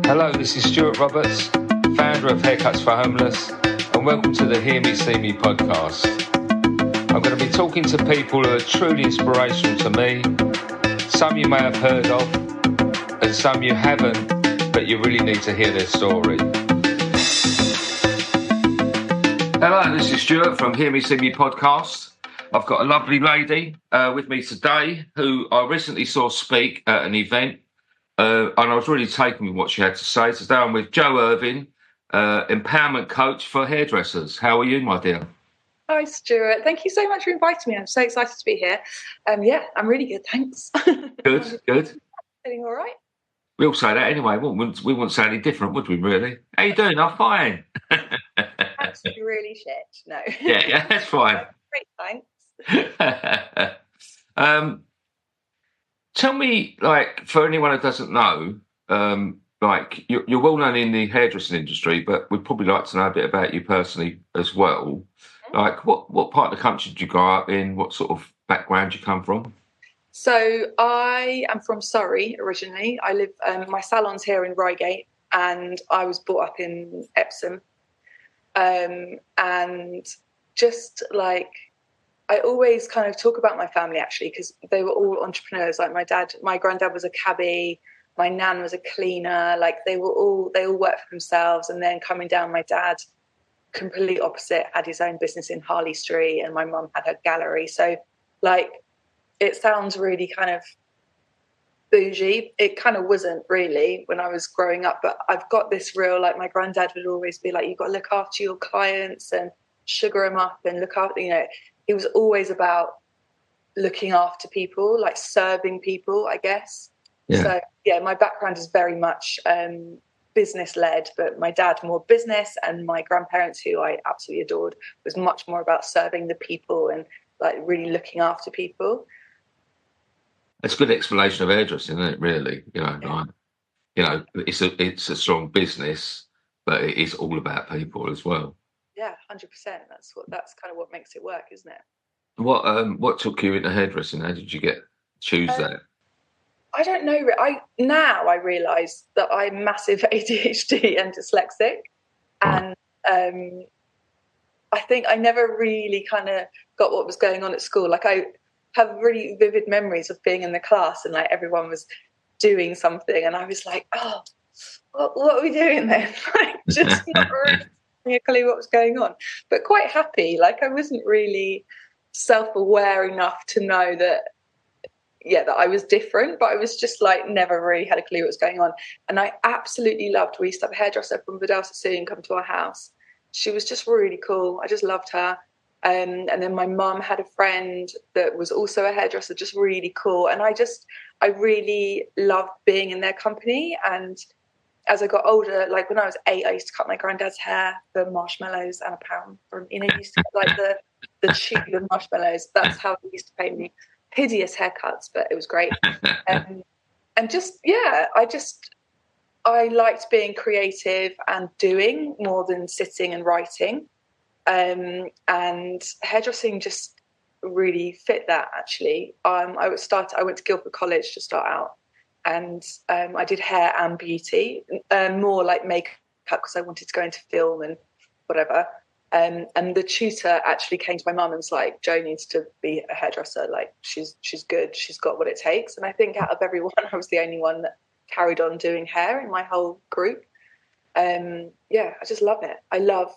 Hello, this is Stuart Roberts, founder of Haircuts for Homeless, and welcome to the Hear Me, See Me podcast. I'm going to be talking to people who are truly inspirational to me. Some you may have heard of, and some you haven't, but you really need to hear their story. Hello, this is Stuart from Hear Me, See Me podcast. I've got a lovely lady with me today who I recently saw speak at an event. And I was really taken with what she had to say. Today I'm with Jo Irving, Empowerment Coach for hairdressers. How are you, my dear? Hi, Stuart. Thank you so much for inviting me. I'm so excited to be here. Yeah, I'm really good, thanks. Good. Feeling all right? We all say that anyway. We wouldn't say any different, would we, really? How you doing? I'm fine. Actually, really shit. No. Yeah, that's fine. Great, thanks. Tell me, like, for anyone who doesn't know, like, you're well known in the hairdressing industry, but we'd probably like to know a bit about you personally as well. Like, what part of the country did you grow up in? What sort of background do you come from? So I am from Surrey originally. I live, my salon's here in Reigate, and I was brought up in Epsom. And just like, I always kind of talk about my family actually, because they were all entrepreneurs. Like my granddad was a cabbie, my nan was a cleaner. Like they all worked for themselves. And then coming down, my dad, completely opposite, had his own business in Harley Street, and my mum had her gallery. So like, it sounds really kind of bougie. It kind of wasn't really when I was growing up, but I've got this real, like my granddad would always be like, you've got to look after your clients and sugar them up and look after, it was always about looking after people, like serving people, I guess. Yeah. So, yeah, my background is very much business-led, but my dad more business, and my grandparents, who I absolutely adored, was much more about serving the people and like really looking after people. It's a good explanation of hairdressing, isn't it, really? It's a strong business, but it is all about people as well. Yeah, 100%. That's kind of what makes it work, isn't it? What took you into hairdressing? How did you choose that? I don't know. Now I realise that I'm massive ADHD and dyslexic, and I think I never really kind of got what was going on at school. Like I have really vivid memories of being in the class and like everyone was doing something, and I was like, oh, what are we doing then? Like just not really a clue what was going on, but quite happy. Like I wasn't really self-aware enough to know that I was different, but I was just like never really had a clue what was going on. And I absolutely loved, we used to have a hairdresser from Vidal Sassoon come to our house. She was just really cool. I just loved her. And then my mum had a friend that was also a hairdresser, just really cool. And I really loved being in their company. And as I got older, like when I was 8, I used to cut my granddad's hair for marshmallows and £1 from, he used to get like the tube of marshmallows. That's how he used to pay me. Hideous haircuts, but it was great. And just, yeah, I liked being creative and doing more than sitting and writing. And hairdressing just really fit that actually. I went to Guildford College to start out. And I did hair and beauty, more like makeup because I wanted to go into film and whatever. And the tutor actually came to my mum and was like, Jo needs to be a hairdresser. Like she's good. She's got what it takes. And I think out of everyone, I was the only one that carried on doing hair in my whole group. I just love it. I love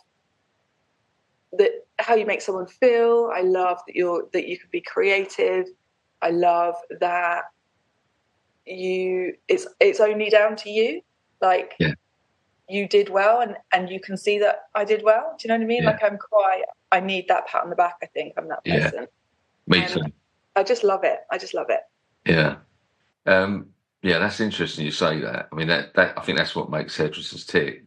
how you make someone feel. I love that you can be creative. I love that it's only down to you. Like you did well, and you can see that I did well. Do you know what I mean? Yeah. Like I need that pat on the back. I think I'm that person. Me too. I just love it. Yeah. That's interesting you say that. I mean, that I think that's what makes hairdressers tick.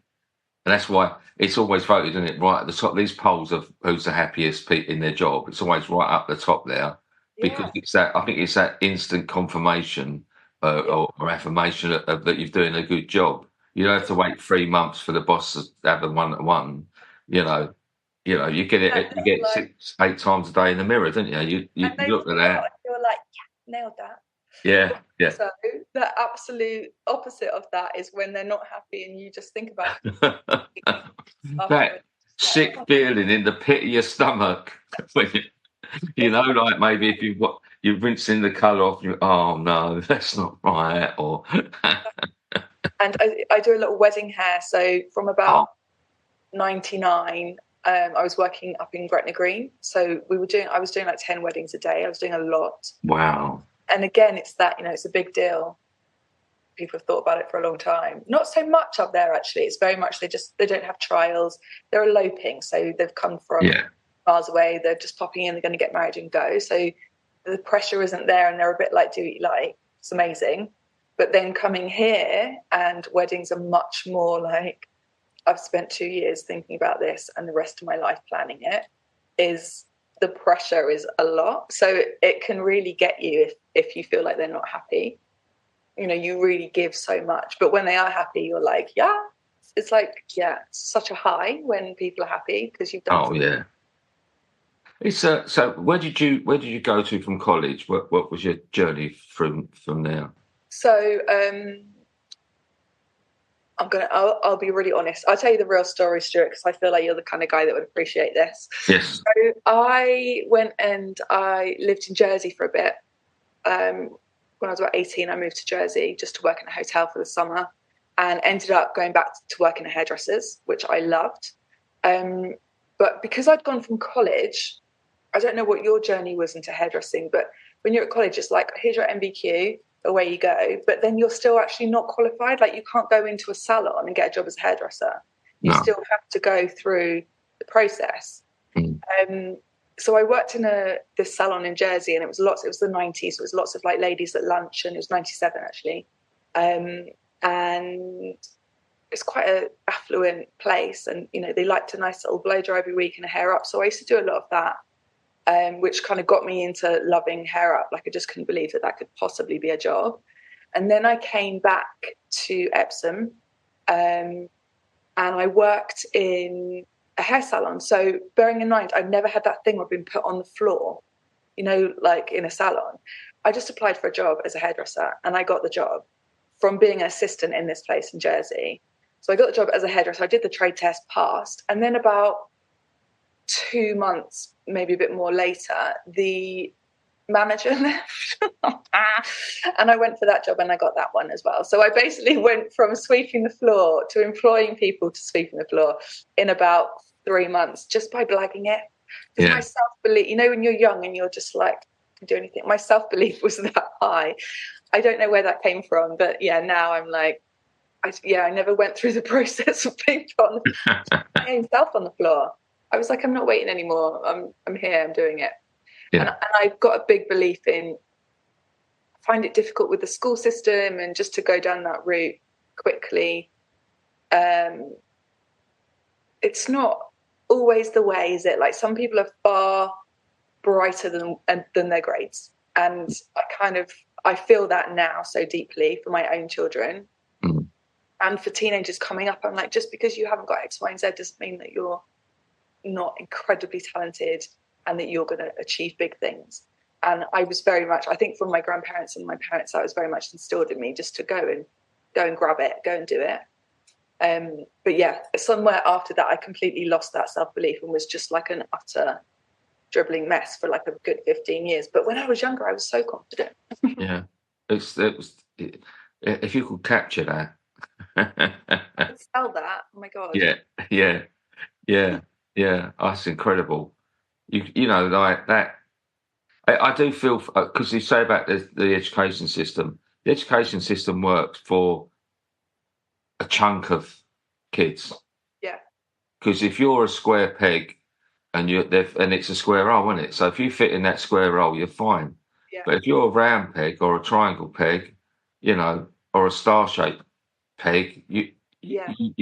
And that's why it's always voted, isn't it? Right at the top, these polls of who's the happiest in their job. It's always right up the top there because I think it's that instant confirmation or affirmation of that you're doing a good job. You don't have to wait 3 months for the boss to have the one-to-one. You get it. You get 6-8 times a day in the mirror, don't you? You look at that. You're like, nailed that. Yeah, yeah. So the absolute opposite of that is when they're not happy and you just think about it That afterwards. Like, sick oh, feeling in the pit of your stomach when you know, like maybe if you're rinsing the colour off, oh no, that's not right, or and I do a little wedding hair. So from oh about 99, I was working up in Gretna Green. So I was doing like 10 weddings a day. I was doing a lot. wow, And again, it's that, it's a big deal. People have thought about it for a long time. Not so much up there, actually. It's very much they don't have trials. They're eloping. So they've come from yeah, miles away. They're just popping in. They're going to get married and go. So the pressure isn't there, and they're a bit like, do what you like. It's amazing. But then coming here, and weddings are much more like, I've spent 2 years thinking about this and the rest of my life planning it, is the pressure is a lot. So it can really get you if you feel like they're not happy. You really give so much. But when they are happy, you're like, yeah, it's like, yeah, it's such a high when people are happy because you've done oh something. yeah. It's so where did you go to from college? What was your journey from there? So I'll be really honest. I'll tell you the real story, Stuart, because I feel like you're the kind of guy that would appreciate this. Yes, So I went and I lived in Jersey for a bit. When I was about 18, I moved to Jersey just to work in a hotel for the summer, and ended up going back to work in a hairdresser's, which I loved. But because I'd gone from college, I don't know what your journey was into hairdressing, but when you're at college, it's like, here's your MBQ, away you go. But then you're still actually not qualified. Like, you can't go into a salon and get a job as a hairdresser. You no, still have to go through the process. mm. So I worked in this salon in Jersey, and it was the 90s. So it was lots of like ladies at lunch, and it was 97 actually. And it's quite an affluent place, and they liked a nice little blow dry every week and a hair up. So I used to do a lot of that, which kind of got me into loving hair up. Like, I just couldn't believe that could possibly be a job. And then I came back to Epsom, and I worked in a hair salon. So bearing in mind, I've never had that thing where I've been put on the floor, like in a salon. I just applied for a job as a hairdresser, and I got the job from being an assistant in this place in Jersey. So I got the job as a hairdresser. I did the trade test, passed. And then about 2 months, maybe a bit more later, the manager left. And I went for that job, and I got that one as well. So I basically went from sweeping the floor to employing people to sweeping the floor in about 3 months, just by blagging it. Because my self-belief, when you're young and you're just like, I can do anything, my self-belief was that high. I don't know where that came from, but yeah, now I'm like, I never went through the process of being put himself on the floor. I was like, I'm not waiting anymore. I'm here. I'm doing it. Yeah. And I've got a big belief in, find it difficult with the school system, and just to go down that route quickly. It's not always the way, is it? Like, some people are far brighter than their grades, and I feel that now so deeply for my own children. Mm. And for teenagers coming up, I'm like, just because you haven't got X, Y, and Z doesn't mean that you're not incredibly talented and that you're going to achieve big things. And I was very much, I think, from my grandparents and my parents, that was very much instilled in me, just to go and grab it, go and do it. But yeah, somewhere after that, I completely lost that self-belief and was just like an utter dribbling mess for like a good 15 years. But when I was younger, I was so confident. Yeah, if you could capture that. I could sell that. Oh my God. Yeah, yeah, yeah, yeah. That's incredible. You know, like that. I do feel, because you say about the education system. The education system works for a chunk of kids. Yeah. Because if you're a square peg and it's a square hole, isn't it? So if you fit in that square hole, you're fine. Yeah. But if you're a round peg or a triangle peg, or a star-shaped peg, you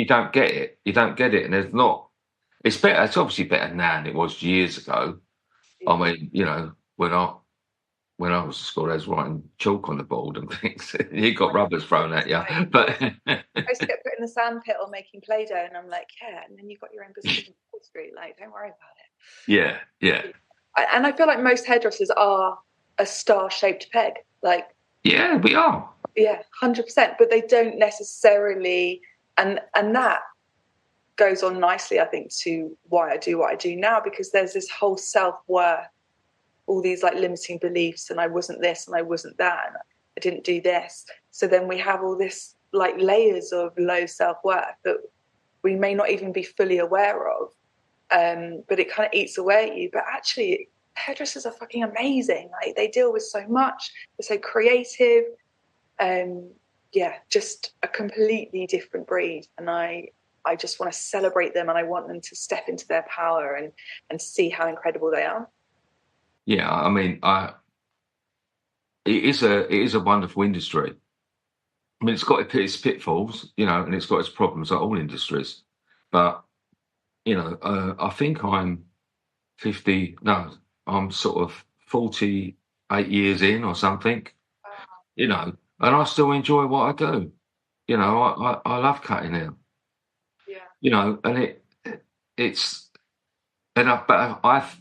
don't get it. You don't get it, and there's not. It's better. It's obviously better now than it was years ago. Yeah. I mean, when I was at school, I was writing chalk on the board and things. You got rubbers thrown at you, but I used to get put in the sand pit or making Play-Doh, and I'm like, yeah, and then you've got your own business in Wall Street. Like, don't worry about it. yeah. And I feel like most hairdressers are a star-shaped peg. Like, Yeah, we are. Yeah, 100%. But they don't necessarily, and that goes on nicely, I think, to why I do what I do now, because there's this whole self-worth, all these like limiting beliefs, and I wasn't this and I wasn't that, and I didn't do this. So then we have all this like layers of low self-worth that we may not even be fully aware of, but it kind of eats away at you. But actually, hairdressers are fucking amazing. Like, they deal with so much, they're so creative. Yeah, just a completely different breed, and I just want to celebrate them, and I want them to step into their power and see how incredible they are. Yeah, I mean, it is a wonderful industry. I mean, it's got its pitfalls, and it's got its problems like all industries. But I think I'm 50. No, I'm sort of 48 years in or something. And I still enjoy what I do. I love cutting hair. And it's but I've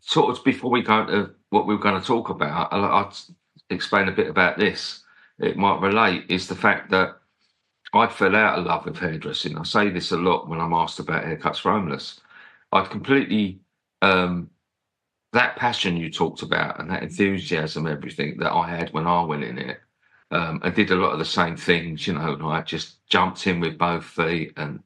sort of, before we go into what we're going to talk about, I'll explain a bit about this. It might relate, is the fact that I fell out of love with hairdressing. I say this a lot when I'm asked about haircuts for homeless. I'd completely, that passion you talked about and that enthusiasm, everything that I had when I went in it, and did a lot of the same things, like just jumped in with both feet. And,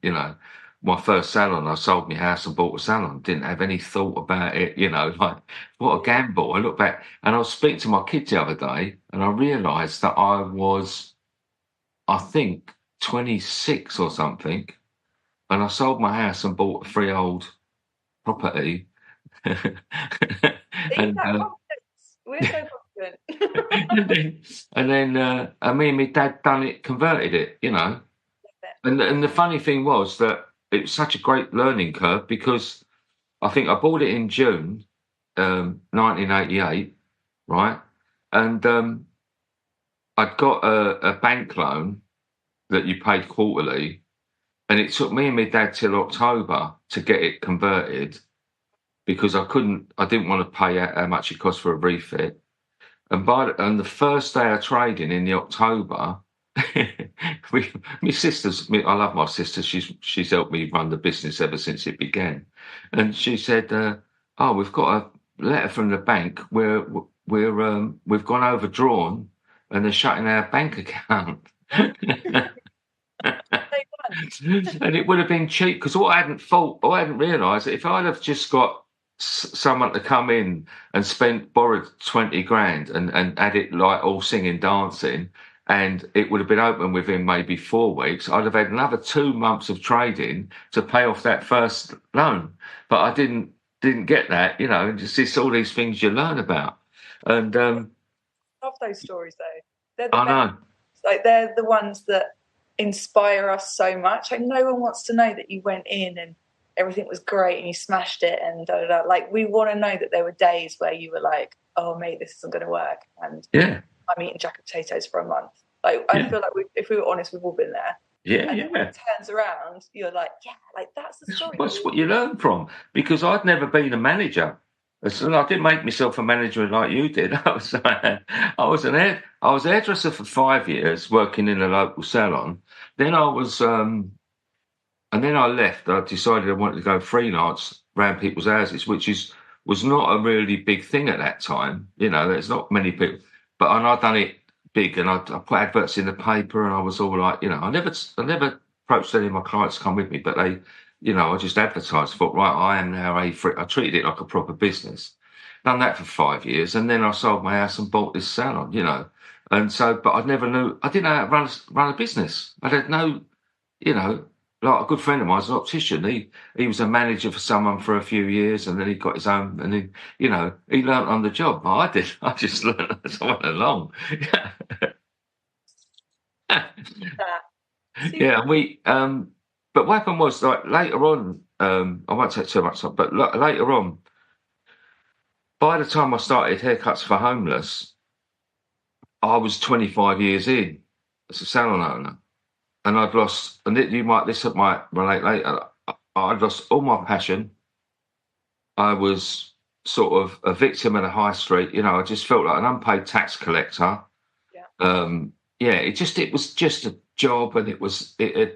my first salon, I sold my house and bought a salon. Didn't have any thought about it, like, what a gamble. I look back and I was speaking to my kids the other day and I realised that I was, I think, 26 or something. And I sold my house and bought a freehold property. and, We're so confident. and me and my dad done it, converted it, And the funny thing was that it was such a great learning curve, because I think I bought it in June 1988, right? And I'd got a bank loan that you paid quarterly, and it took me and my dad till October to get it converted, because I didn't want to pay how much it cost for a refit. And the first day of trading in the October, my sisters, I love my sister. She's helped me run the business ever since it began. And she said, "Oh, we've got a letter from the bank where we've gone overdrawn, and they're shutting our bank account." And it would have been cheap, because I hadn't realised that if I'd have just got someone to come in and borrowed 20 grand and had it like all singing, dancing, and it would have been open within maybe 4 weeks, I'd have had another 2 months of trading to pay off that first loan. But I didn't get that, and just all these things you learn about. And Love those stories though. They're the I best. know. Like, they're the ones that inspire us so much. Like, no one wants to know that you went in and everything was great and you smashed it and da da da. Like, we want to know that there were days where you were like, "Oh mate, this isn't going to work," and Yeah. I'm eating jacket potatoes for a month. Like, I feel like if we were honest, we've all been there. Yeah, and yeah. when it turns around, you're like, yeah, like, that's the story. That's what you learn from, because I'd never been a manager. So I didn't make myself a manager like you did. I was hairdresser for 5 years, working in a local salon. Then and then I left. I decided I wanted to go freelance around people's houses, which was not a really big thing at that time. There's not many people, and I'd done it big, and I put adverts in the paper, and I was all like, I never approached any of my clients to come with me, but they. I just advertised, thought, right, I am now I treated it like a proper business. Done that for 5 years, and then I sold my house and bought this salon, And so, but I didn't know how to run a business. I had no, like a good friend of mine was an optician. He was a manager for someone for a few years, and then he got his own, and then, he learned on the job. But I did. I just learned as I went along. Yeah, and but what happened was, like, later on, I won't take too much time, but later on, by the time I started haircuts for homeless, I was 25 years in as a salon owner, and I'd lost, and this might relate later, I'd lost all my passion. I was sort of a victim of the high street. I just felt like an unpaid tax collector. Yeah. Yeah, it was just a job, and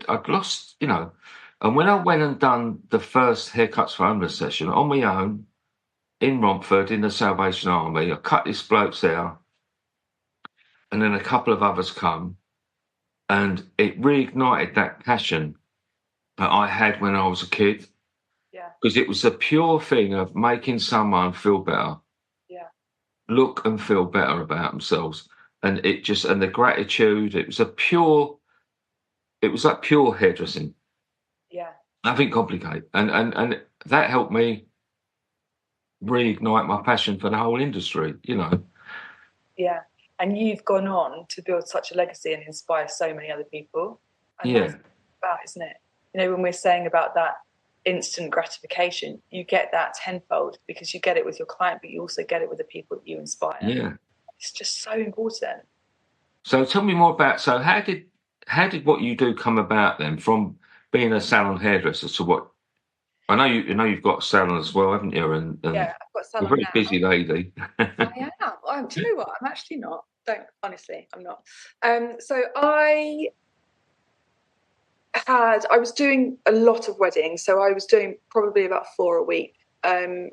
I'd lost, and when I went and done the first haircuts for homeless session on my own in Romford in the Salvation Army, I cut this bloke's hair, and then a couple of others come, and it reignited that passion that I had when I was a kid, Yeah. because it was a pure thing of making someone feel better, Yeah. look and feel better about themselves, and and the gratitude. It was like pure hairdressing. Yeah. Nothing complicated, and that helped me reignite my passion for the whole industry. Yeah. And you've gone on to build such a legacy and inspire so many other people. And Yeah, that's about, isn't it? When we're saying about that instant gratification, you get that tenfold because you get it with your client, but you also get it with the people that you inspire. yeah. It's just so important. So tell me more about. So how did what you do come about then, from being a salon hairdresser to what? I know you've got a salon as well, haven't you? And Yeah, I've got a you're a salon very now. busy lady. I am. Do you know what? I'm actually not. I'm not. So I was doing a lot of weddings. So I was doing probably about 4 a week. And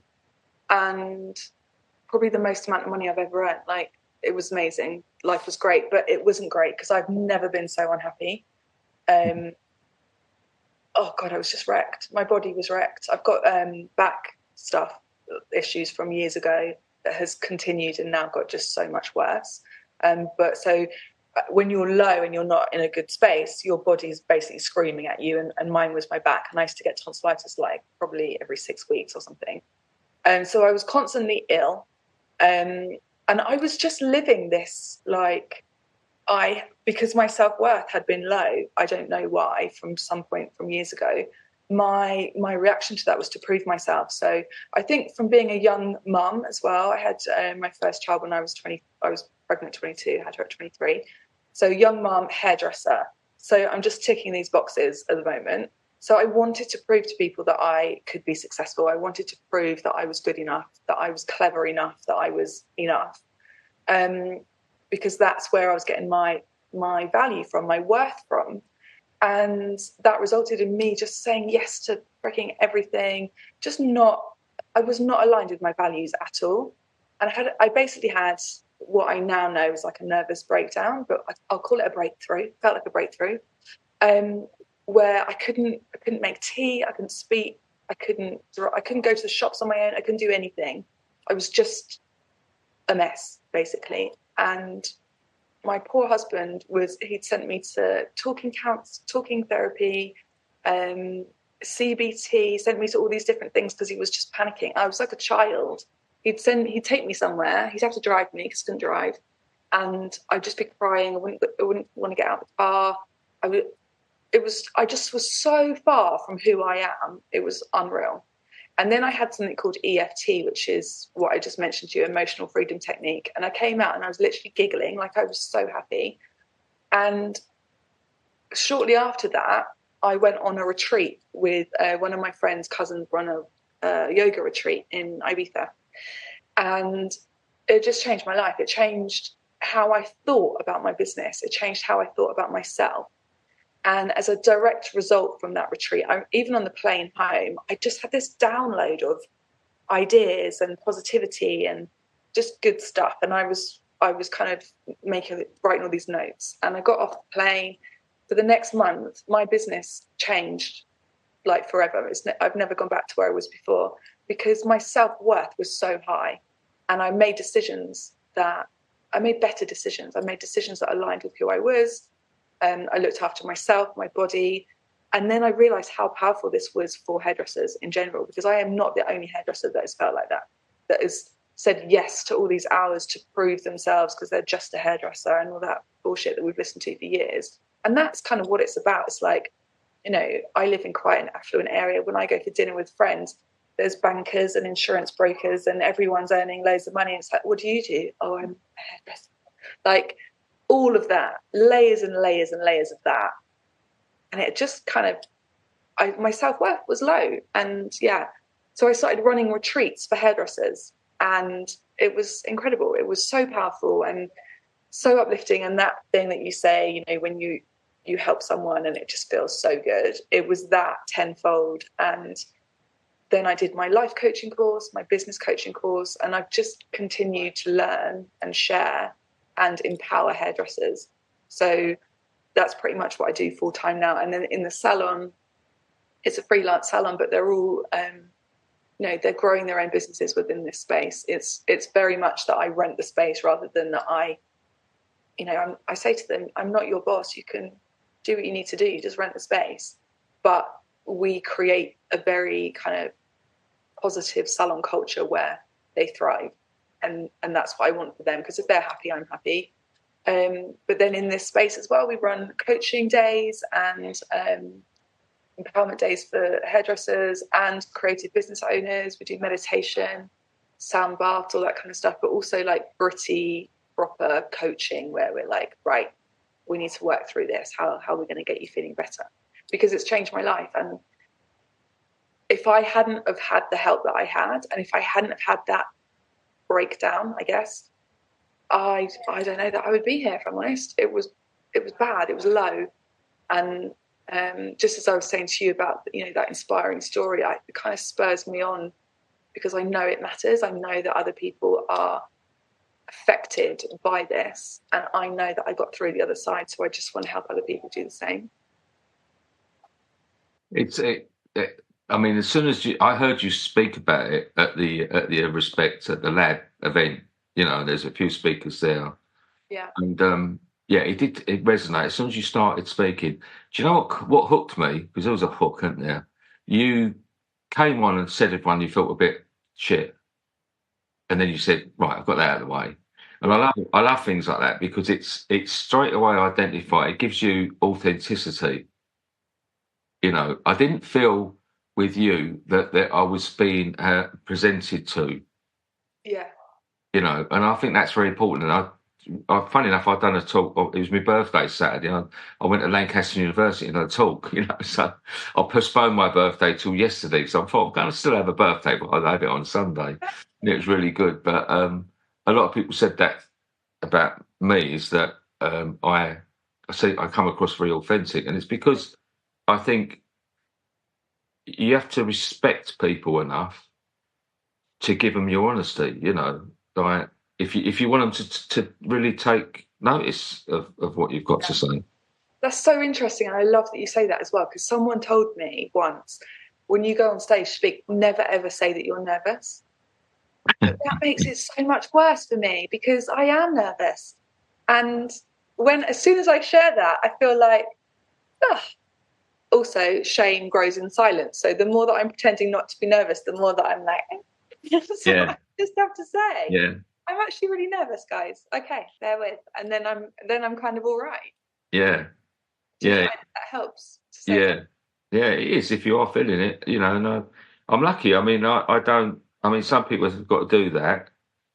probably the most amount of money I've ever earned. Like, it was amazing. Life was great, but it wasn't great because I've never been so unhappy. Oh God, I was just wrecked. My body was wrecked. I've got back stuff issues from years ago that has continued and now got just so much worse. But so when you're low and you're not in a good space, your body's basically screaming at you. And mine was my back. And I used to get tonsillitis like probably every 6 weeks or something. And so I was constantly ill. And I was just living this because my self-worth had been low, I don't know why, from some point from years ago, my reaction to that was to prove myself. So I think from being a young mum as well, I had my first child when I was 20. I was pregnant at 22, had her at 23. So young mum, hairdresser. So I'm just ticking these boxes at the moment. So I wanted to prove to people that I could be successful. I wanted to prove that I was good enough, that I was clever enough, that I was enough. Because that's where I was getting my value from, my worth from. And that resulted in me just saying yes to freaking everything, I was not aligned with my values at all. And I basically had what I now know is like a nervous breakdown, but I'll call it a breakthrough. Felt like a breakthrough, where I couldn't make tea, I couldn't speak, I couldn't go to the shops on my own, I couldn't do anything. I was just a mess, basically. And my poor husband he'd sent me to talking therapy, CBT, sent me to all these different things because he was just panicking. I was like a child. He'd take me somewhere. He'd have to drive me because I couldn't drive. And I'd just be crying. I wouldn't want to get out of the car. I just was so far from who I am. It was unreal. And then I had something called EFT, which is what I just mentioned to you, emotional freedom technique. And I came out and I was literally giggling, like I was so happy. And shortly after that, I went on a retreat with one of my friends' cousins run a yoga retreat in Ibiza. And it just changed my life. It changed how I thought about my business. It changed how I thought about myself. And as a direct result from that retreat, even on the plane home, I just had this download of ideas and positivity and just good stuff. And I was kind of writing all these notes. And I got off the plane. For the next month, my business changed like forever. I've never gone back to where I was before because my self-worth was so high. And I made better decisions. I made decisions that aligned with who I was. I looked after myself, my body. And then I realized how powerful this was for hairdressers in general, because I am not the only hairdresser that has felt like that has said yes to all these hours to prove themselves because they're just a hairdresser and all that bullshit that we've listened to for years. And that's kind of what it's about. It's like, I live in quite an affluent area. When I go for dinner with friends, there's bankers and insurance brokers and everyone's earning loads of money. It's like, what do you do? Oh, I'm a hairdresser. Like, all of that, layers and layers and layers of that. And it just kind of, my self-worth was low. And yeah, so I started running retreats for hairdressers and it was incredible. It was so powerful. And so uplifting. And that thing that you say, you know, when you help someone and it just feels so good, it was that tenfold. And then I did my life coaching course, my business coaching course, and I've just continued to learn and share and empower hairdressers. So that's pretty much what I do full time now. And then in the salon, it's a freelance salon, but they're all, you know, they're growing their own businesses within this space. It's very much that I rent the space rather than that I say to them, I'm not your boss. You can do what you need to do. You just rent the space. But we create a very kind of positive salon culture where they thrive. And that's what I want for them, because if they're happy, I'm happy. But then in this space as well, we run coaching days and empowerment days for hairdressers and creative business owners. We do meditation, sound baths, all that kind of stuff, but also like gritty, proper coaching where we're like, right, we need to work through this. How are we going to get you feeling better? Because it's changed my life. And if I hadn't have had the help that I had, and if I hadn't have had that breakdown, I guess, I don't know that I would be here, if I'm honest. It was bad. It was low. And just as I was saying to you about, you know, that inspiring story, it kind of spurs me on because I know it matters. I know that other people are affected by this, and I know that I got through the other side. So I just want to help other people do the same. I mean, as soon as I heard you speak about it at the Respect at the Lab event, you know, there's a few speakers there. Yeah. And it resonated. As soon as you started speaking, do you know what hooked me? Because there was a hook, isn't there? You came on and said everyone you felt a bit shit. And then you said, right, I've got that out of the way. And I love things like that because it's straight away identify. It gives you authenticity. You know, I didn't feel with you that I was being presented to. Yeah. You know, and I think that's very important. And funny enough, I'd done a talk. It was my birthday Saturday. I went to Lancaster University and had a talk. You know, so I postponed my birthday till yesterday. So I thought I'm going to still have a birthday, but I'll have it on Sunday. And it was really good. But a lot of people said that about me is that I come across very authentic, and it's because I think you have to respect people enough to give them your honesty. You know, like if you want them to really take notice of what you've got to say. That's so interesting, and I love that you say that as well, because someone told me once, when you go on stage to speak, never ever say that you're nervous. But that makes it so much worse for me because I am nervous, and as soon as I share that, I feel like, also shame grows in silence. So the more that I'm pretending not to be nervous, the more that I'm like, so Yeah. I just have to say, Yeah. I'm actually really nervous, guys. Okay, bear with, and then I'm kind of all right. Yeah. Do you Yeah. find that helps to say Yeah. that? Yeah, it is if you are feeling it, you know. And I'm lucky. I mean, I don't. I mean, some people have got to do that.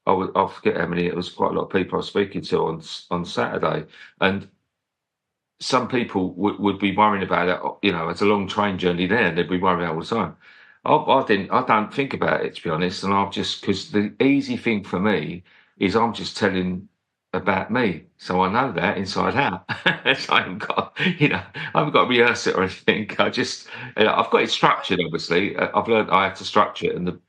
I forget how many. It was quite a lot of people I was speaking to on Saturday, and some people would be worrying about it. You know, it's a long train journey there, and they'd be worrying all the time. I don't think about it, to be honest, and I've just, because the easy thing for me is I'm just telling about me, so I know that inside out. So I haven't got, I haven't got to rehearse it or anything. I've got it structured. Obviously, I've learned I have to structure it, and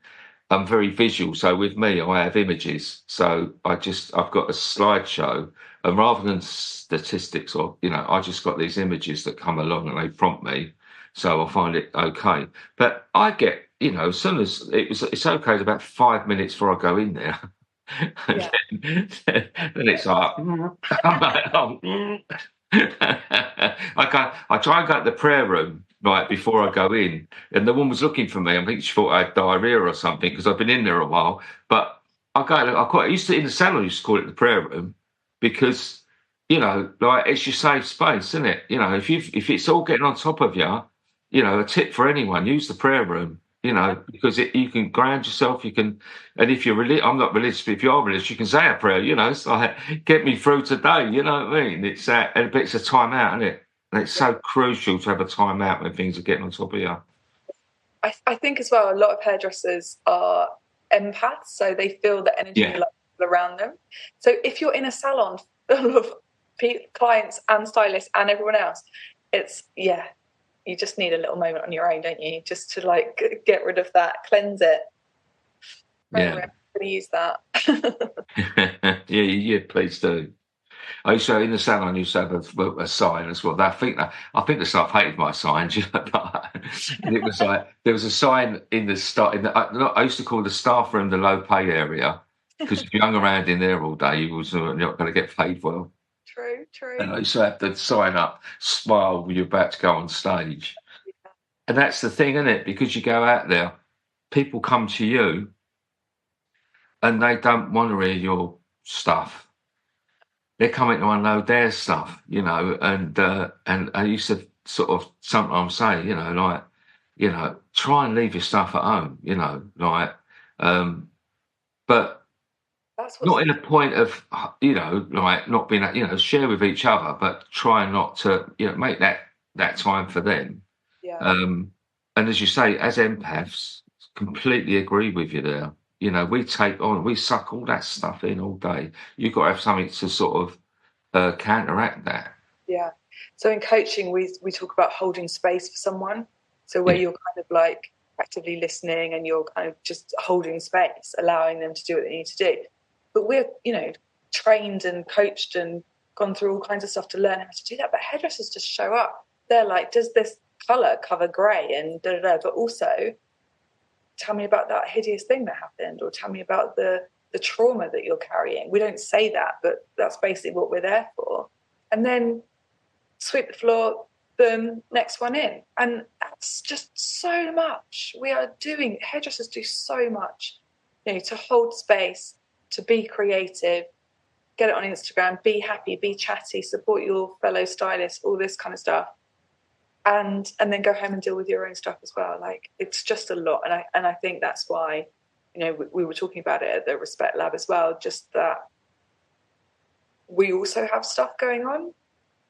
I'm very visual. So with me, I have images. So I've got a slideshow, and rather than statistics I just got these images that come along and they prompt me. So I find it okay. But I get, as soon as it's okay about 5 minutes before I go in there. Yeah. Then it's like, I'm like, oh. I try and go to the prayer room right before I go in, and the woman was looking for me. I think she thought I had diarrhea or something because I've been in there a while. But I used to in the salon. I used to call it the prayer room because like it's your safe space, isn't it? If it's all getting on top of you, a tip for anyone: use the prayer room. Because you can ground yourself, and if you're I'm not religious, but if you are religious, you can say a prayer, it's like, get me through today, you know what I mean? It's a time out, isn't it? And it's so crucial to have a time out when things are getting on top of you. I think as well, a lot of hairdressers are empaths, so they feel the energy around them. So if you're in a salon, full of clients and stylists and everyone else. It's, you just need a little moment on your own, don't you? Just to like get rid of that, cleanse it. Yeah. I'm going to use that. Yeah, please do. I used to, in the salon, I used to have a sign as well. I think the staff hated my signs, and it was like there was a sign in the start. I used to call the staff room the low pay area, because if you hung around in there all day, you was not going to get paid well. True. And I used to have the sign up, smile when you're about to go on stage. Yeah. And that's the thing, isn't it? Because you go out there, people come to you, and they don't want to hear your stuff. They're coming to unload their stuff, and I used to sort of sometimes say, try and leave your stuff at home, but That's what's not in a point of, not being, share with each other, but try not to, make that time for them. Yeah. And as you say, as empaths, completely agree with you there. We suck all that stuff in all day. You've got to have something to sort of counteract that. Yeah. So in coaching, we talk about holding space for someone. So where you're kind of like actively listening and you're kind of just holding space, allowing them to do what they need to do. But we're, trained and coached and gone through all kinds of stuff to learn how to do that. But hairdressers just show up. They're like, does this colour cover grey and da-da-da? But also, tell me about that hideous thing that happened, or tell me about the trauma that you're carrying. We don't say that, but that's basically what we're there for. And then sweep the floor, boom, next one in. And that's just so much. Hairdressers do so much, to hold space, to be creative, get it on Instagram, be happy, be chatty, support your fellow stylists, all this kind of stuff. And then go home and deal with your own stuff as well. Like, it's just a lot. And I think that's why, we were talking about it at the Respect Lab as well, just that we also have stuff going on.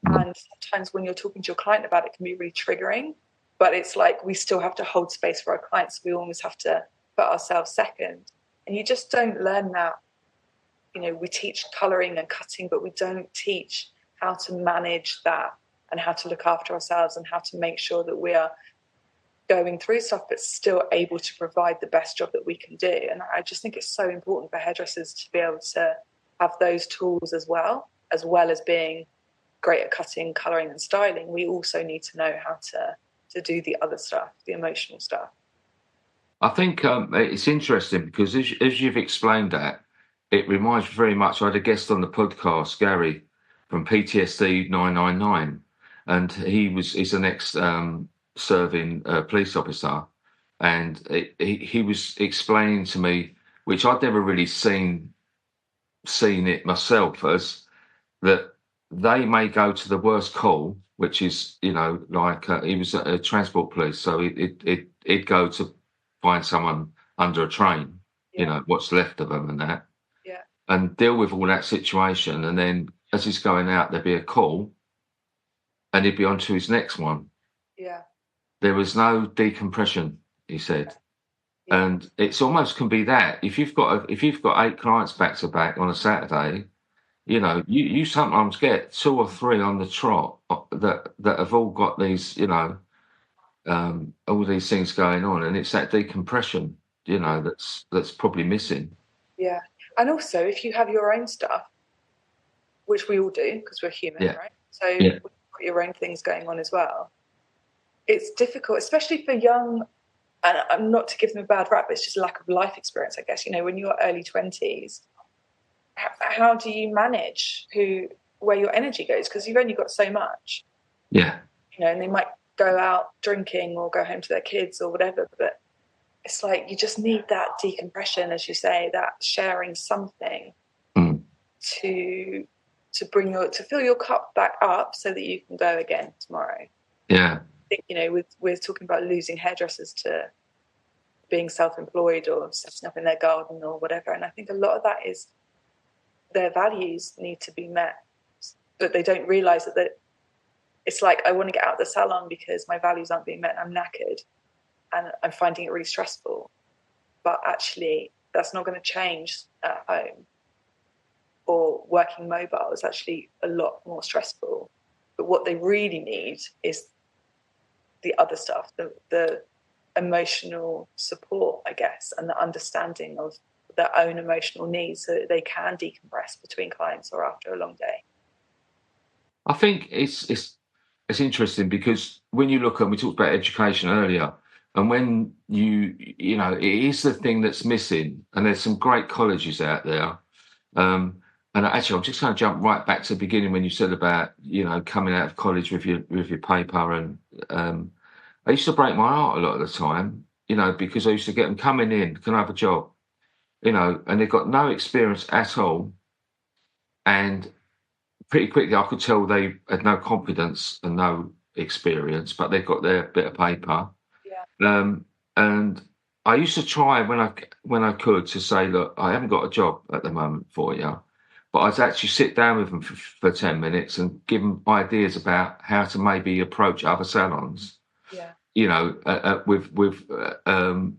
And sometimes when you're talking to your client about it, it can be really triggering. But it's like we still have to hold space for our clients. We almost have to put ourselves second. And you just don't learn that. We teach colouring and cutting, but we don't teach how to manage that and how to look after ourselves and how to make sure that we are going through stuff but still able to provide the best job that we can do. And I just think it's so important for hairdressers to be able to have those tools as well as being great at cutting, colouring and styling. We also need to know how to do the other stuff, the emotional stuff. I think it's interesting because as you've explained that, it reminds me very much. I had a guest on the podcast, Gary from PTSD 999, and he's an ex-serving police officer, and he was explaining to me, which I'd never really seen it myself, as that they may go to the worst call, which is he was a transport police, so it'd go to find someone under a train, what's left of them and that. And deal with all that situation, and then as he's going out, there'd be a call, and he'd be on to his next one. Yeah. There was no decompression, he said, and it's almost can be that if you've got 8 clients back to back on a Saturday, you sometimes get 2 or 3 on the trot that have all got these, all these things going on, and it's that decompression, that's probably missing. Yeah. And also, if you have your own stuff, which we all do because we're human, right? So you've got your own things going on as well. It's difficult, especially for young, and I'm not to give them a bad rap, but it's just a lack of life experience, I guess. When you're early 20s, how do you manage where your energy goes? Because you've only got so much. Yeah. And they might go out drinking or go home to their kids or whatever, but it's like you just need that decompression, as you say, that sharing something to fill your cup back up so that you can go again tomorrow. Yeah. I think, we're talking about losing hairdressers to being self-employed or setting up in their garden or whatever. And I think a lot of that is their values need to be met, but they don't realise that it's like, I want to get out of the salon because my values aren't being met and I'm knackered. And I'm finding it really stressful. But actually, that's not going to change at home or working mobile is actually a lot more stressful. But what they really need is the other stuff, the emotional support, I guess, and the understanding of their own emotional needs so that they can decompress between clients or after a long day. I think it's interesting because when you look at, we talked about education earlier, and when you know, it is the thing that's missing, and there's some great colleges out there. And actually, I'm just going to jump right back to the beginning when you said about, you know, coming out of college with your paper, and I used to break my heart a lot of the time, you know, because I used to get them coming in, can I have a job, you know, and they've got no experience at all, and pretty quickly I could tell they had no confidence and no experience, but they've got their bit of paper. Yeah. And I used to try when I could to say, look, I haven't got a job at the moment for you, but I'd actually sit down with them for 10 minutes and give them ideas about how to maybe approach other salons. Yeah. You know, with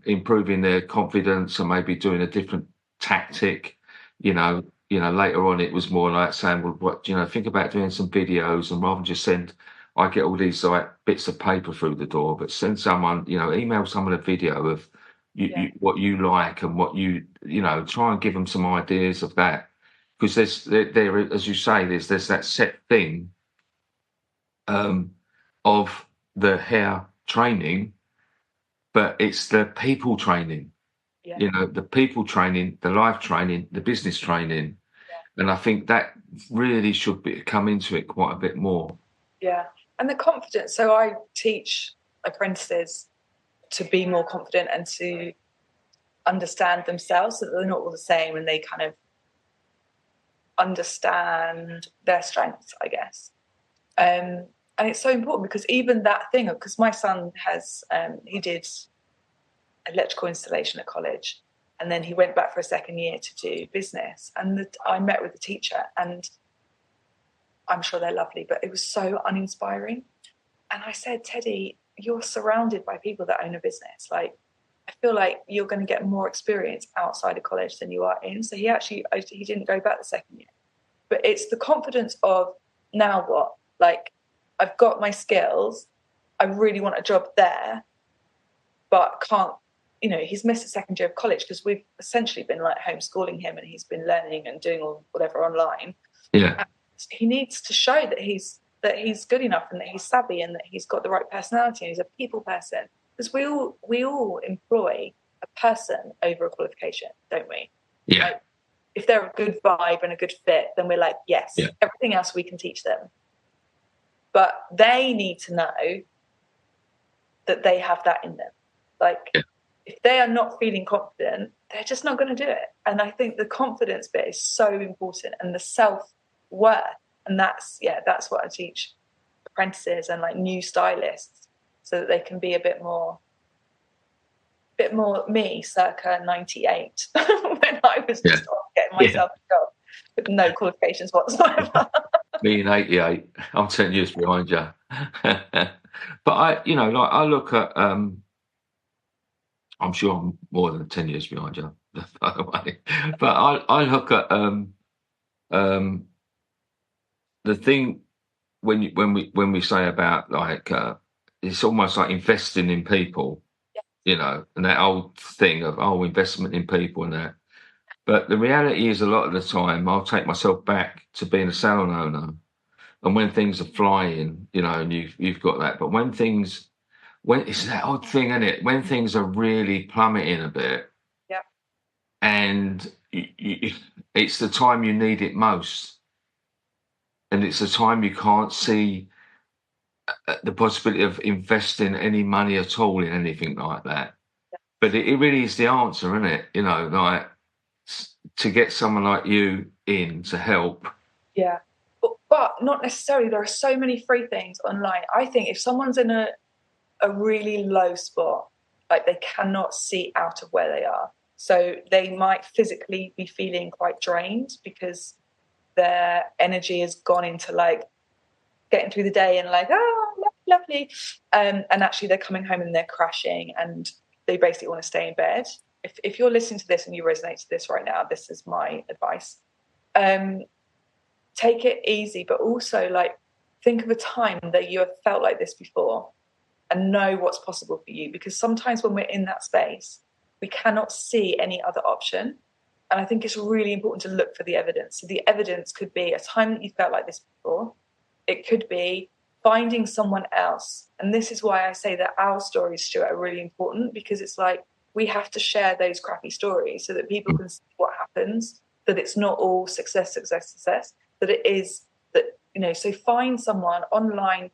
improving their confidence and maybe doing a different tactic. Later on it was more like saying, well, what, you know, think about doing some videos, and rather than just I get all these like bits of paper through the door, but send someone, you know, email someone a video of what you like and what you know, try and give them some ideas of that, because there, as you say, there's that set thing of the hair training, but it's the people training. Yeah. You know, the people training, the life training, the business training. And I think that really should come into it quite a bit more. Yeah. And the confidence. So I teach apprentices to be more confident and to understand themselves, so that they're not all the same, and they kind of understand their strengths, I guess. And it's so important, because even that thing, because my son has, he did electrical installation at college, and then he went back for a second year to do business. And I met with the teacher, and I'm sure they're lovely, but it was so uninspiring. And I said, Teddy, you're surrounded by people that own a business. Like, I feel like you're going to get more experience outside of college than you are in. So he didn't go back the second year. But it's the confidence of, now what? Like, I've got my skills. I really want a job there, but can't, you know, he's missed the second year of college because we've essentially been like homeschooling him, and he's been learning and doing all whatever online. Yeah. And he needs to show that he's good enough, and that he's savvy, and that he's got the right personality, and he's a people person. Because we all employ a person over a qualification, don't we? Yeah. Like, if they're a good vibe and a good fit, then we're like, yes, yeah. Everything else we can teach them. But they need to know that they have that in them. Like, if they are not feeling confident, they're just not going to do it. And I think the confidence bit is so important, and the self-worth. And that's what I teach apprentices and like new stylists, so that they can be a bit more me, circa 98, when I was just getting myself a job with no qualifications whatsoever. Me in 88, I'm 10 years behind you. But I look at, I'm sure I'm more than 10 years behind you, by the way. But I look at the thing when we say about like it's almost like investing in people, you know, and that old thing of investment in people and that. But the reality is, a lot of the time, I'll take myself back to being a salon owner, and when things are flying, you know, and you've got that. But when it's that odd thing, isn't it? When things are really plummeting a bit, and it's the time you need it most, and it's the time you can't see the possibility of investing any money at all in anything like that. But it really is the answer, isn't it? You know, like, to get someone like you in to help. Yeah. But not necessarily. There are so many free things online. I think if someone's in a really low spot, like, they cannot see out of where they are. So they might physically be feeling quite drained because their energy has gone into like getting through the day and like, lovely. And actually they're coming home and they're crashing, and they basically want to stay in bed. If you're listening to this and you resonate to this right now, this is my advice. take it easy, but also like think of a time that you have felt like this before and know what's possible for you. Because sometimes when we're in that space, we cannot see any other option. And I think it's really important to look for the evidence. So the evidence could be a time that you felt like this before. It could be finding someone else. And this is why I say that our stories, Stuart, are really important, because it's like we have to share those crappy stories so that people can see what happens, that it's not all success, success, success, that it is that, you know, so find someone online,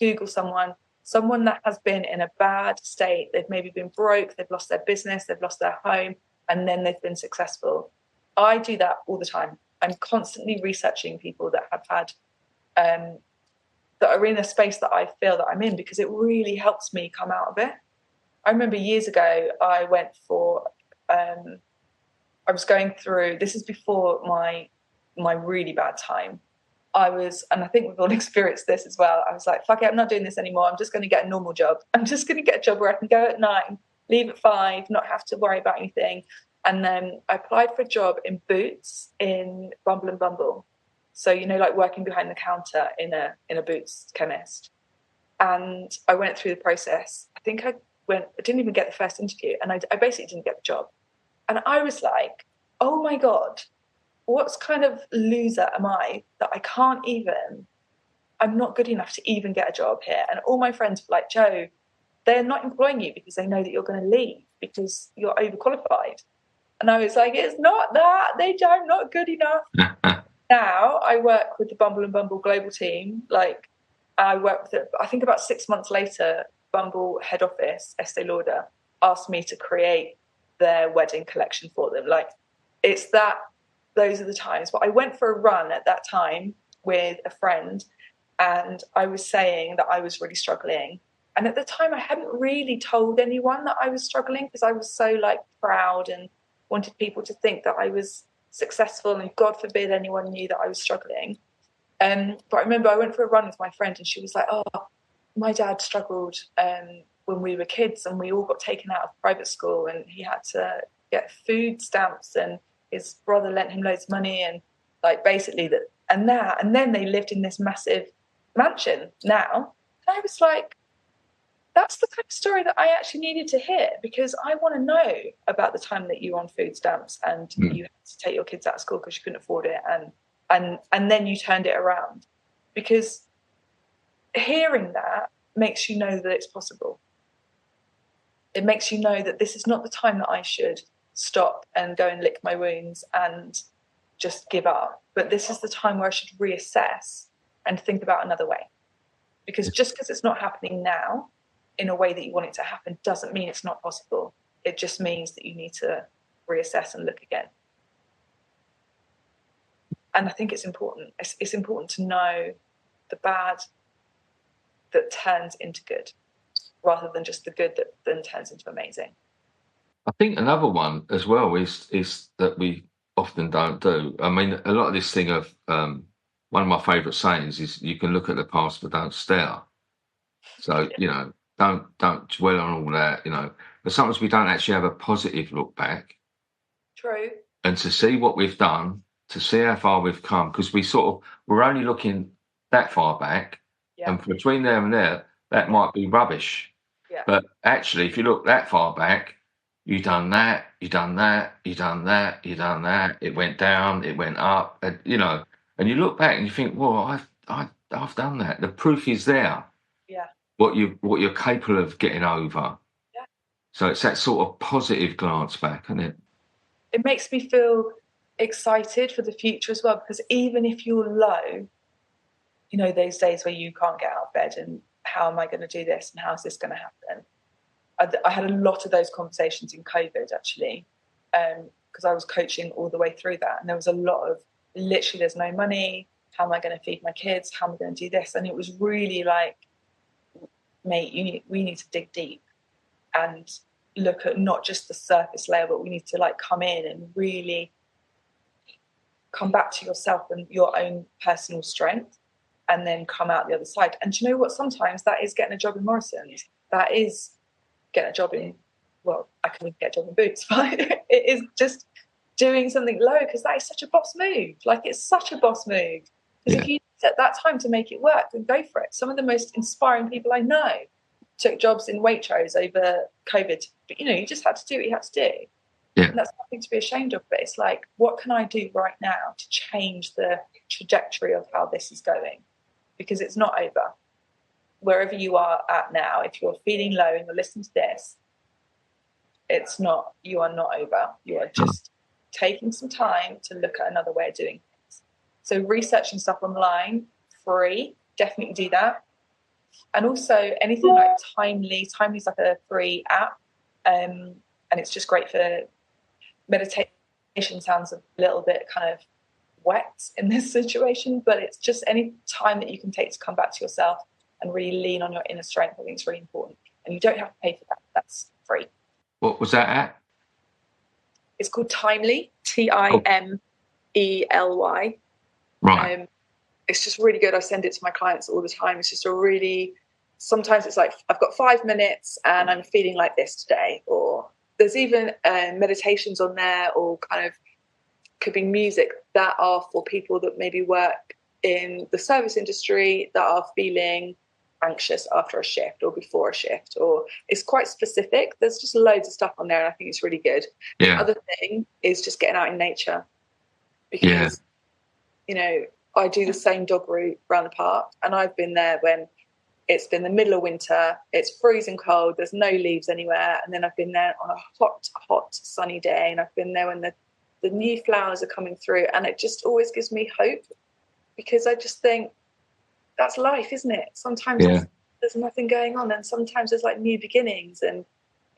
Google someone that has been in a bad state. They've maybe been broke, they've lost their business, they've lost their home, and then they've been successful. I do that all the time. I'm constantly researching people that have had, that are in a space that I feel that I'm in, because it really helps me come out of it. I remember years ago, I went for, I was going through, this is before my really bad time. And I think we've all experienced this as well. I was like, fuck it, I'm not doing this anymore. I'm just going to get a normal job. I'm just going to get a job where I can go at 9, leave at 5, not have to worry about anything. And then I applied for a job in Boots in Bumble and Bumble. So, you know, like working behind the counter in a Boots chemist. And I went through the process. I think I didn't even get the first interview, and I basically didn't get the job. And I was like, oh my God, what's kind of loser am I that I'm not good enough to even get a job here. And all my friends were like, Jo, they're not employing you because they know that you're going to leave because you're overqualified. And I was like, it's not that. I'm not good enough. Now I work with the Bumble and Bumble global team. Like I work with it, I think about 6 months later, Bumble head office, Estee Lauder, asked me to create their wedding collection for them. Like it's that, those are the times. But I went for a run at that time with a friend, and I was saying that I was really struggling. And at the time I hadn't really told anyone that I was struggling, because I was so like proud and wanted people to think that I was successful, and God forbid anyone knew that I was struggling. But I remember I went for a run with my friend, and she was like, oh, my dad struggled when we were kids, and we all got taken out of private school, and he had to get food stamps, and his brother lent him loads of money, and like basically that, and then they lived in this massive mansion now. And I was like, that's the kind of story that I actually needed to hear, because I want to know about the time that you were on food stamps and you had to take your kids out of school because you couldn't afford it, and then you turned it around. Because hearing that makes you know that it's possible. It makes you know that this is not the time that I should stop and go and lick my wounds and just give up, but this is the time where I should reassess and think about another way. Because just because it's not happening now in a way that you want it to happen doesn't mean it's not possible. It just means that you need to reassess and look again. And I think it's important. It's important to know the bad that turns into good, rather than just the good that then turns into amazing. I think another one as well is that we often don't do. I mean, a lot of this thing of one of my favourite sayings is, you can look at the past but don't stare. So, you know, don't dwell on all that, you know. But sometimes we don't actually have a positive look back. True. And to see what we've done, to see how far we've come, because we're only looking that far back. Yeah. And between there and there, that might be rubbish. Yeah. But actually, if you look that far back, you've done that, you've done that, you've done that, you've done that. It went down, it went up, and, you know. And you look back and you think, well, I've done that. The proof is there. Yeah. What you're capable of getting over. Yeah. So it's that sort of positive glance back, isn't it? It makes me feel excited for the future as well, because even if you're low, you know, those days where you can't get out of bed and how am I going to do this and how's this going to happen? I had a lot of those conversations in COVID, actually, because I was coaching all the way through that. And there was a lot of, literally, there's no money. How am I going to feed my kids? How am I going to do this? And it was really like, mate, we need to dig deep and look at not just the surface layer, but we need to like come in and really come back to yourself and your own personal strength, and then come out the other side. And do you know what? Sometimes that is getting a job in Morrison's. That is getting a job in, well, I can get a job in Boots, but it is just doing something low, because that is such a boss move. Like, it's such a boss move. Because if you set that time to make it work, then go for it. Some of the most inspiring people I know took jobs in Waitrose over COVID. But, you just had to do what you had to do. Yeah. And that's nothing to be ashamed of. But it's like, what can I do right now to change the trajectory of how this is going? Because it's not over. Wherever you are at now, if you're feeling low and you're listening to this, you are not over. You are just taking some time to look at another way of doing things. So researching stuff online, free, definitely do that. And also anything like Timely. Timely is like a free app, and it's just great for meditation. Sounds a little bit kind of wet in this situation, but it's just any time that you can take to come back to yourself and really lean on your inner strength. I think it's really important, and you don't have to pay for that. That's free. What was that at? It's called Timely, Timely. Right. It's just really good. I send it to my clients all the time. It's just sometimes it's like, I've got 5 minutes and I'm feeling like this today. Or there's even meditations on there, or kind of could be music that are for people that maybe work in the service industry that are feeling anxious after a shift or before a shift, or it's quite specific. There's just loads of stuff on there, and I think it's really good. Yeah. The other thing is just getting out in nature, because I do the same dog route around the park, and I've been there when it's been the middle of winter, it's freezing cold, there's no leaves anywhere, and then I've been there on a hot sunny day, and I've been there when the new flowers are coming through, and it just always gives me hope, because I just think that's life, isn't it? Sometimes there's nothing going on, and sometimes there's like new beginnings, and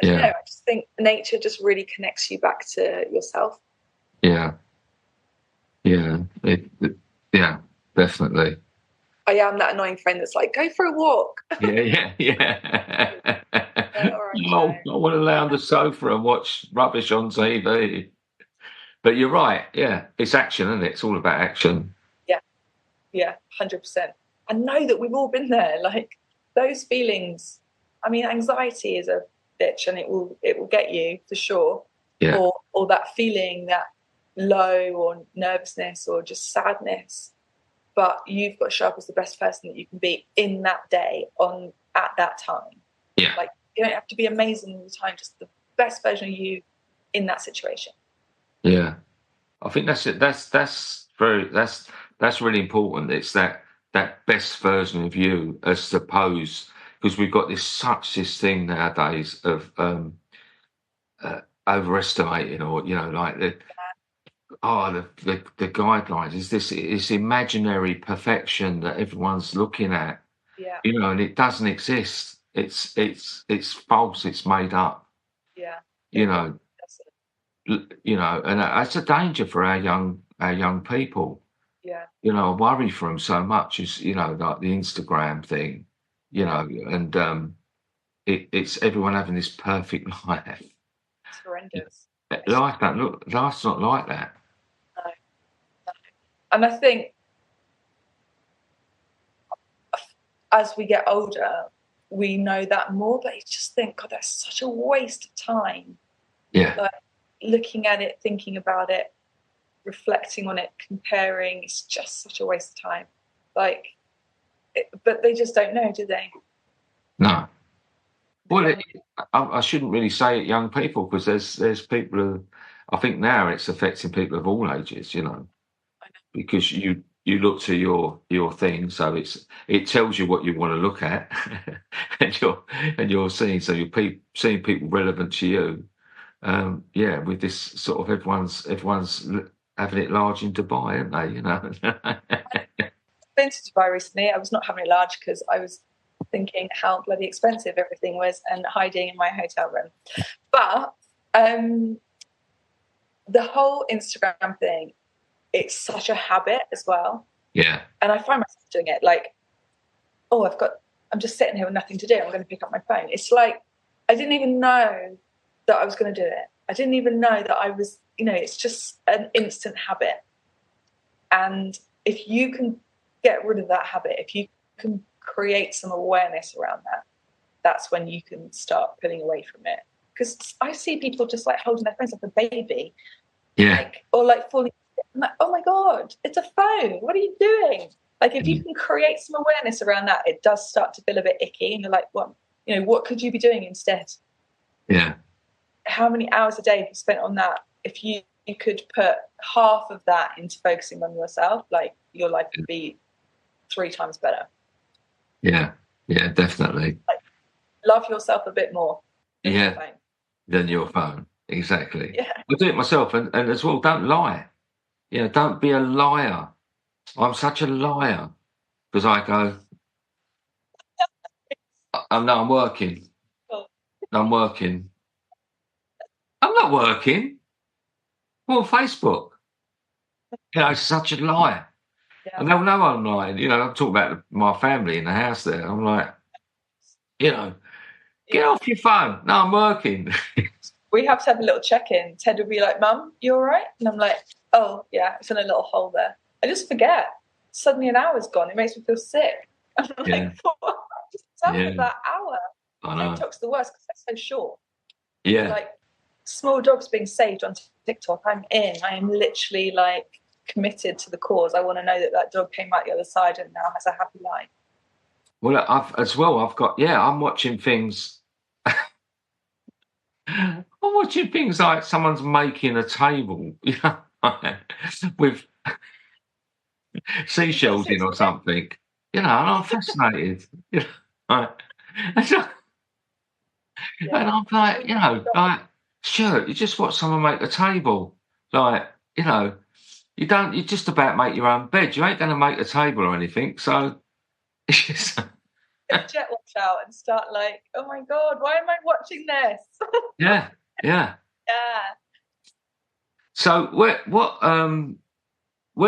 I just think nature just really connects you back to yourself. Yeah, definitely. I am that annoying friend that's like, go for a walk. Yeah. No, I want to lay on the sofa and watch rubbish on TV. But you're right. Yeah, it's action, isn't it? It's all about action. Yeah, 100%. I know that we've all been there. Like, those feelings. I mean, anxiety is a bitch, and it will get you for sure. Yeah. Or that feeling, that low or nervousness or just sadness. But you've got to show up as the best person that you can be in that day, at that time. Yeah. Like, you don't have to be amazing all the time, just the best version of you in that situation. Yeah. I think that's it. That's really important. It's that best version of you, as opposed, because we've got this thing nowadays of overestimating, or like the guidelines is this imaginary perfection that everyone's looking at. Yeah. And it doesn't exist. It's false. It's made up. Yeah. And that's a danger for our young people. Yeah. I worry for them so much. Is like the Instagram thing, and it's everyone having this perfect life. It's horrendous. Life's not like that. No. And I think as we get older, we know that more, but you just think, God, that's such a waste of time. Yeah. Like, looking at it, thinking about it, reflecting on it, comparing, it's just such a waste of time. But they just don't know, do they? No. Well, I shouldn't really say it young people, because there's people who, I think now it's affecting people of all ages, I know. because you look to your thing, so it tells you what you want to look at, and you're seeing, so you're seeing people relevant to you. With this sort of everyone's having it large in Dubai, aren't they? I've been to Dubai recently. I was not having it large because I was thinking how bloody expensive everything was and hiding in my hotel room. But the whole Instagram thing, it's such a habit as well. Yeah. And I find myself doing it like, I'm just sitting here with nothing to do. I'm going to pick up my phone. It's like, I didn't even know that I was going to do it. I didn't even know that I was, it's just an instant habit. And if you can get rid of that habit, if you can create some awareness around that, that's when you can start pulling away from it. Because I see people just like holding their phones like a baby. Yeah. like, or like falling. I'm like, oh my God, it's a phone. What are you doing? Like, if you can create some awareness around that, it does start to feel a bit icky. And you're like, what, what could you be doing instead? Yeah. How many hours a day have you spent on that? If you could put half of that into focusing on yourself, like, your life would be 3 times better. Yeah. Yeah, definitely. Like, love yourself a bit more than your Yeah. phone. Than your phone. Exactly. Yeah. I do it myself, and as well, don't lie. Don't be a liar. I'm such a liar because I go, no, I'm working. Cool. I'm working. I'm not working. I'm on Facebook. It's such a lie. Yeah. And they'll know I'm lying. I'm talking about my family in the house there. I'm like, get off your phone. No, I'm working. We have to have a little check-in. Ted will be like, Mum, you all right? And I'm like, oh, yeah, it's in a little hole there. I just forget. Suddenly an hour's gone. It makes me feel sick. I'm like, what just happened with that hour? I know. TikTok's the worst because they're so short. Yeah. Like, small dogs being saved on TikTok, I'm in. I am literally, like, committed to the cause. I want to know that dog came out the other side and now has a happy life. Well, I'm watching things. I'm watching things like someone's making a table, with seashells in or something, and I'm fascinated. Right. And I'm like, sure, you just watch someone make a table. Like, you just about make your own bed. You ain't going to make a table or anything. So it's just... Get jet watch out and start like, oh my God, why am I watching this? Yeah. Yeah. So where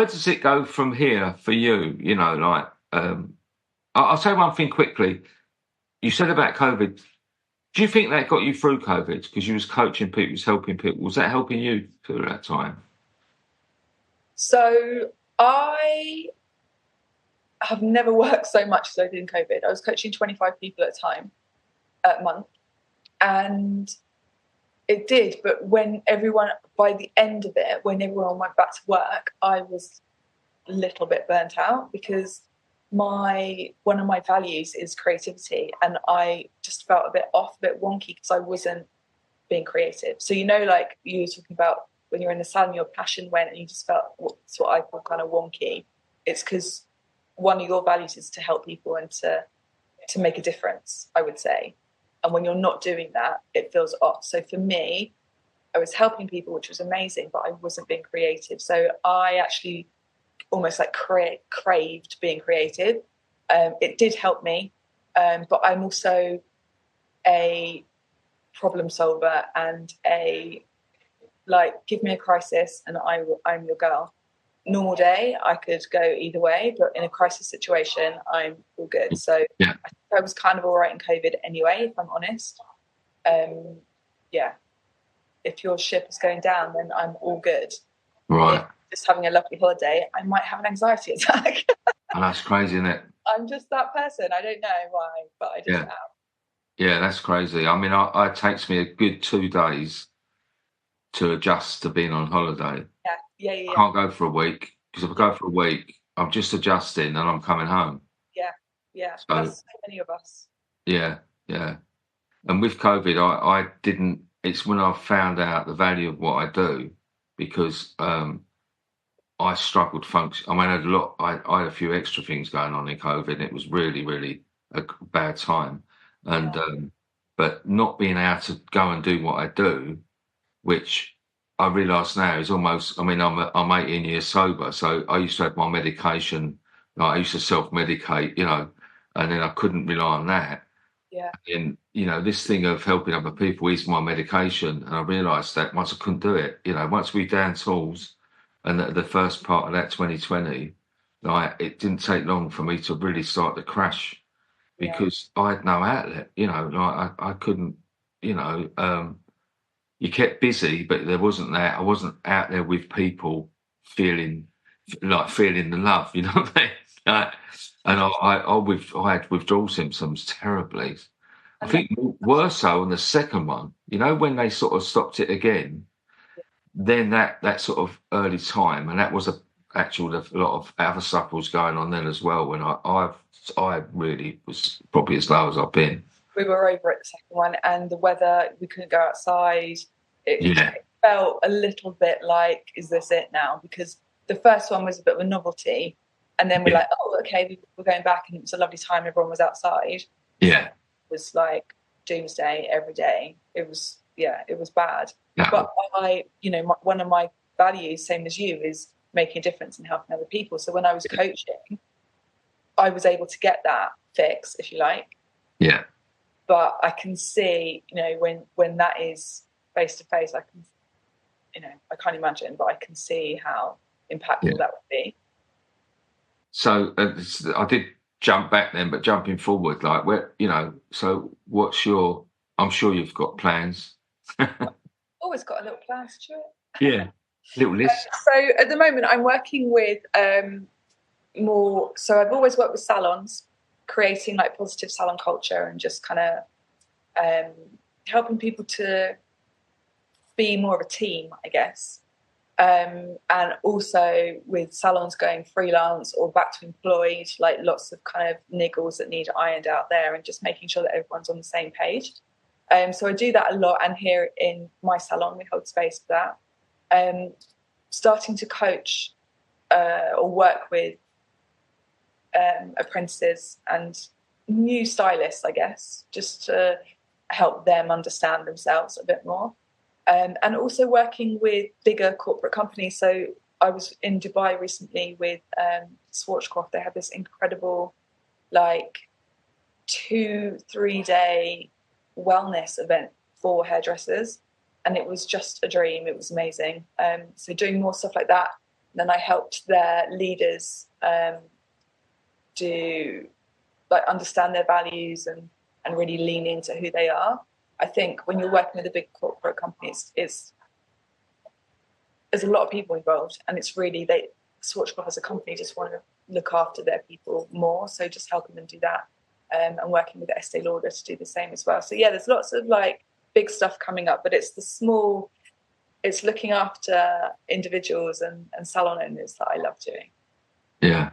does it go from here for you? I'll say one thing quickly. You said about COVID. Do you think that got you through COVID because you was coaching people, you was helping people? Was that helping you through that time? So I have never worked so much as I did in COVID. I was coaching 25 people at a month, and it did. But by the end of it, when everyone went back to work, I was a little bit burnt out because one of my values is creativity, and I just felt a bit off, a bit wonky because I wasn't being creative. So like you were talking about when you're in the salon, your passion went, and you just felt what's what I call kind of wonky. It's because one of your values is to help people and to make a difference, I would say. And when you're not doing that, it feels off. So for me, I was helping people, which was amazing, but I wasn't being creative. So I actually almost like craved being creative. It did help me, but I'm also a problem solver and give me a crisis and I'm your girl. Normal day, I could go either way, but in a crisis situation, I'm all good. So yeah. I think I was kind of all right in COVID anyway, if I'm honest. If your ship is going down, then I'm all good. Right. If just having a lovely holiday, I might have an anxiety attack. Oh, that's crazy, isn't it? I'm just that person. I don't know why, but I just am. Yeah, that's crazy. I mean, it takes me a good 2 days to adjust to being on holiday. Yeah. I can't go for a week because if I go for a week, I'm just adjusting and I'm coming home. Yeah. So, that's so many of us. Yeah. And with COVID, I didn't. It's when I found out the value of what I do because I struggled to function. I mean, I had a few extra things going on in COVID, and it was really, really a bad time. And but not being able to go and do what I do, which I realise now is almost. I mean, I'm 18 years sober, so I used to have my medication. I used to self-medicate, and then I couldn't rely on that. Yeah. And this thing of helping other people is my medication, and I realised that once I couldn't do it, once we down tools, and the first part of that 2020, it didn't take long for me to really start to crash because I had no outlet. I couldn't. You kept busy, but there wasn't that. I wasn't out there with people feeling the love. You know what I mean? And I had withdrawal symptoms terribly. I think worse so on the second one. When they sort of stopped it again, then that sort of early time, and that was a lot of other stuff was going on then as well. When I really was probably as low as I've been. We were over at the second one, and the weather, we couldn't go outside. It felt a little bit like, is this it now? Because the first one was a bit of a novelty, and then we're like, oh, okay, we're going back, and it was a lovely time. Everyone was outside. Yeah, it was like doomsday every day. It was bad. no. But one of my values, same as you, is making a difference and helping other people. So when I was coaching, I was able to get that fix, if you like. Yeah. But I can see, when that is face to face, I can't imagine, but I can see how impactful that would be. So I did jump back then, but jumping forward, like where, so what's I'm sure you've got plans. Always got a little plan, Stuart. Yeah, little list. So at the moment I'm working with more, so I've always worked with salons, creating like positive salon culture and just kind of helping people to be more of a team, I guess. And also with salons going freelance or back to employed, like lots of kind of niggles that need ironed out there, and just making sure that everyone's on the same page. So I do that a lot, and here in my salon we hold space for that. Starting to coach or work with apprentices and new stylists, I guess, just to help them understand themselves a bit more. And also working with bigger corporate companies. So I was in Dubai recently with Schwarzkopf. They had this incredible, 2-3 day wellness event for hairdressers, and it was just a dream. It was amazing. So doing more stuff like that. And then I helped their leaders understand their values and really lean into who they are. I think when you're working with a big corporate company, there's a lot of people involved, and it's really Schwarzkopf as a company just want to look after their people more. So just helping them do that, and working with Estee Lauder to do the same as well. So yeah, there's lots of big stuff coming up, but it's it's looking after individuals and salon owners that I love doing. Yeah,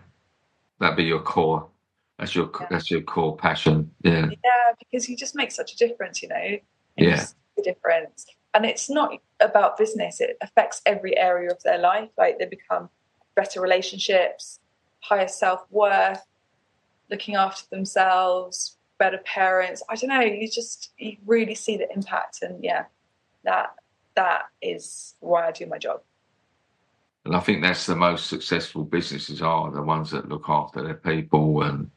that'd be your core. That's your core passion. Yeah. Yeah, because you just make such a difference, and yeah. You see the difference. And it's not about business. It affects every area of their life. Like they become better relationships, higher self-worth, looking after themselves, better parents. I don't know. You really see the impact. And yeah, that is why I do my job. And I think that's the most successful businesses are the ones that look after their people and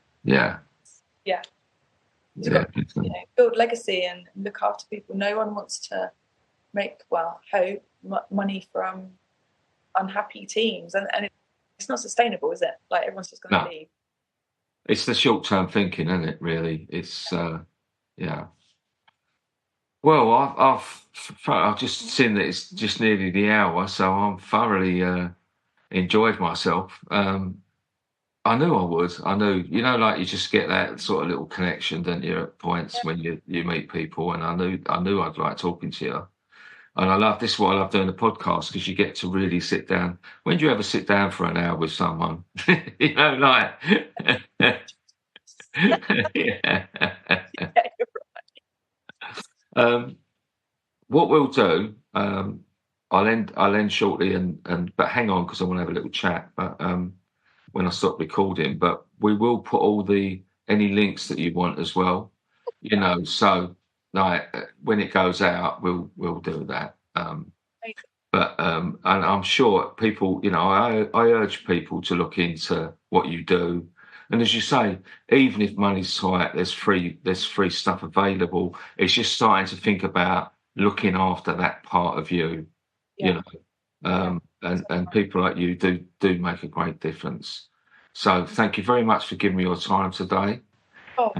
build legacy and look after people. No one wants to make money from unhappy teams, and it's not sustainable, is it? Like everyone's just going to leave. It's the short-term thinking, isn't it? Really, it's Well, I've just seen that it's just nearly the hour, so I'm thoroughly enjoyed myself. I knew I would. I knew, you just get that sort of little connection, don't you, at points when you meet people. And I knew I'd like talking to you. And this is why I love doing the podcast, because you get to really sit down. When do you ever sit down for an hour with someone? Yeah. Yeah, you're right. What we'll do, I'll end shortly, but hang on, because I want to have a little chat. But when I stop recording, but we will put any links that you want as well, so when it goes out, we'll do that. And I'm sure people, I urge people to look into what you do. And as you say, even if money's tight, there's free stuff available. It's just starting to think about looking after that part of you, and people like you do make a great difference. So thank you very much for giving me your time today. Oh,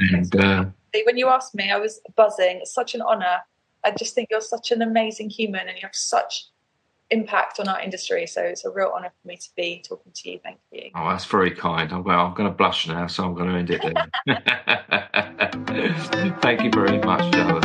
when you asked me, I was buzzing. It's such an honour. I just think you're such an amazing human, and you have such impact on our industry. So it's a real honour for me to be talking to you. Thank you. Oh, that's very kind. I'm going to blush now, so I'm going to end it there. Thank you very much, Jo.